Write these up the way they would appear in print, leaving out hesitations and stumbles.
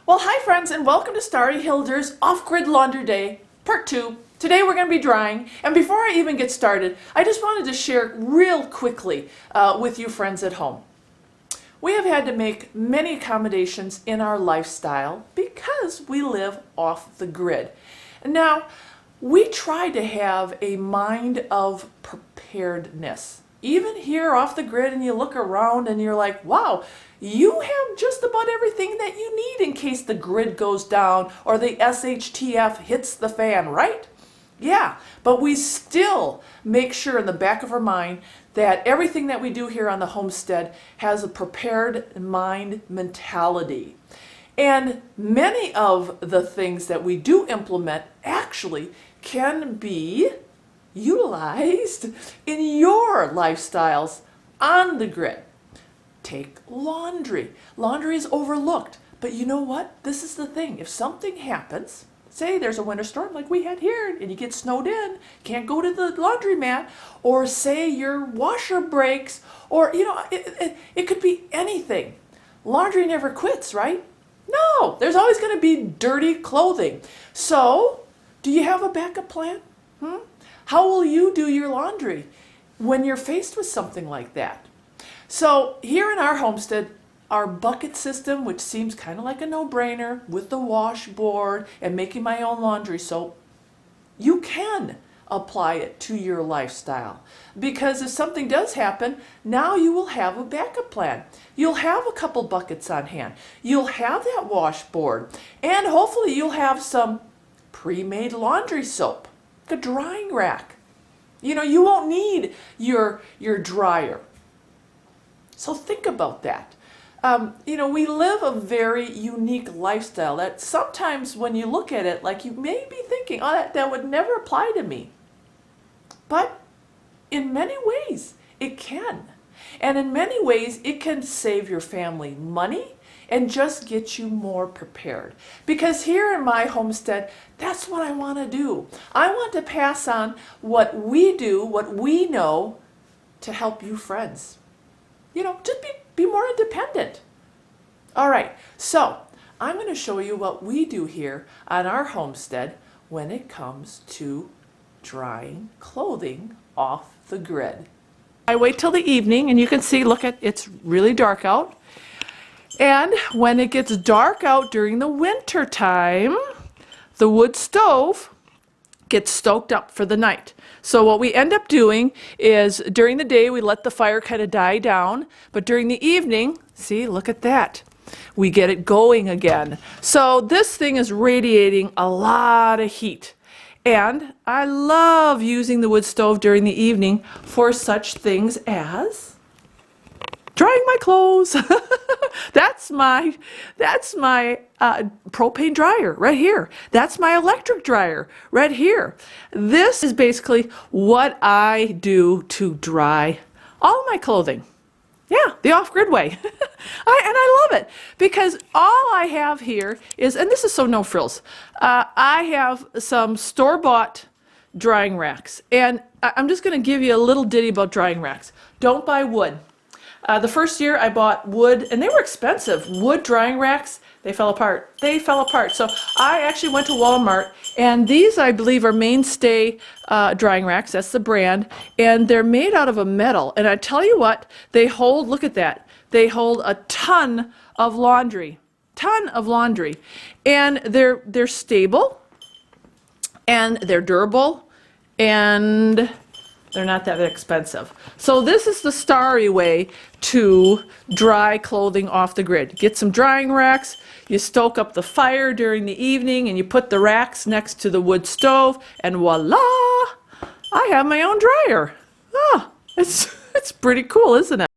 Well, hi friends, and welcome to Starry Hilder's Off-Grid Laundry Day, Part 2. Today we're going to be drying, and before I even get started, I just wanted to share real quickly with you friends at home. We have had to make many accommodations in our lifestyle because we live off the grid. Now, we try to have a mind of preparedness. Even here off the grid, and you look around and you're like, wow, you have just about everything that you need in case the grid goes down or the SHTF hits the fan, right? Yeah, but we still make sure in the back of our mind that everything that we do here on the homestead has a prepared mind mentality. And many of the things that we do implement actually can be utilized in your lifestyles on the grid. Take laundry. Laundry is overlooked, but you know what? This is the thing. If something happens, say there's a winter storm like we had here and you get snowed in, can't go to the laundromat, or say your washer breaks, or it could be anything. Laundry never quits, right? No, there's always going to be dirty clothing. So, do you have a backup plan? How will you do your laundry when you're faced with something like that? So here in our homestead, our bucket system, which seems kind of like a no-brainer with the washboard and making my own laundry soap, you can apply it to your lifestyle. Because if something does happen, now you will have a backup plan. You'll have a couple buckets on hand. You'll have that washboard. And hopefully you'll have some pre-made laundry soap. A drying rack. You won't need your dryer. So think about that. We live a very unique lifestyle that sometimes when you look at it, like you may be thinking, oh, that would never apply to me. But in many ways, it can. And in many ways, it can save your family money and just get you more prepared. Because here in my homestead, that's what I want to do. I want to pass on what we do, what we know, to help you friends. Just be more independent. All right, so I'm going to show you what we do here on our homestead when it comes to drying clothing off the grid. I wait till the evening, and you can see, look, it's really dark out. And when it gets dark out during the winter time, the wood stove gets stoked up for the night. So what we end up doing is during the day we let the fire kind of die down, but during the evening, see, look at that, we get it going again. So this thing is radiating a lot of heat. And I love using the wood stove during the evening for such things as drying my clothes. That's my propane dryer right here. That's my electric dryer right here. This is basically what I do to dry all my clothing. Yeah, the off-grid way. And I love it because all I have here is, and this is so no frills, I have some store-bought drying racks. And I'm just going to give you a little ditty about drying racks. Don't buy wood. The first year I bought wood, and they were expensive. Wood drying racks, they fell apart. They fell apart. So I actually went to Walmart, and these I believe are Mainstay drying racks. That's the brand. And they're made out of a metal. And I tell you what, they hold, look at that, they hold a ton of laundry. Ton of laundry. And they're stable, and they're durable, and they're not that expensive. So this is the Starry way to dry clothing off the grid. Get some drying racks, you stoke up the fire during the evening, and you put the racks next to the wood stove, and voila! I have my own dryer. It's pretty cool, isn't it?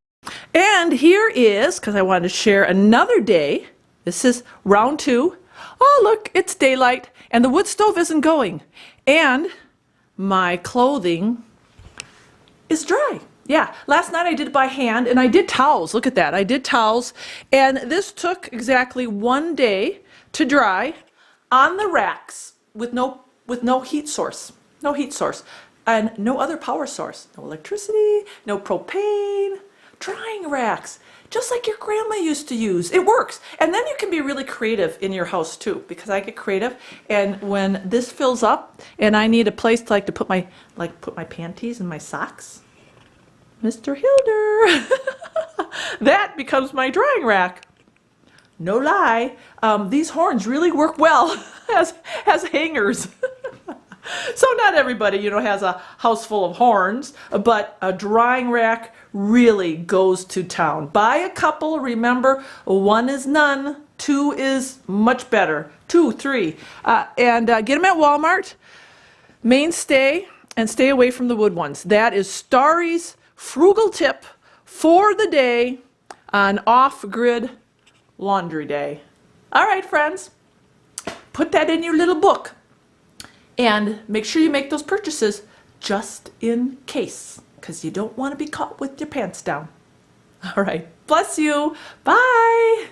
And here is, because I wanted to share another day, this is round 2. Oh look, it's daylight, and the wood stove isn't going. And my clothing is dry. Yeah, last night I did it by hand, and I did towels. Look at that. I did towels, and this took exactly 1 day to dry on the racks with no heat source. No heat source. And no other power source. No electricity, no propane. Drying racks. just like your grandma used to use. It works. And then you can be really creative in your house too, because I get creative. And when this fills up and I need a place to to put my panties and my socks, Mr. Hilder, that becomes my drying rack. No lie, these horns really work well as hangers. So not everybody, has a house full of horns, but a drying rack really goes to town. Buy a couple, remember, one is none, two is much better. 2, 3. And get them at Walmart. Mainstay, and stay away from the wood ones. That is Starry's frugal tip for the day on off-grid laundry day. All right, friends, put that in your little book. And make sure you make those purchases just in case, because you don't want to be caught with your pants down. All right. Bless you. Bye.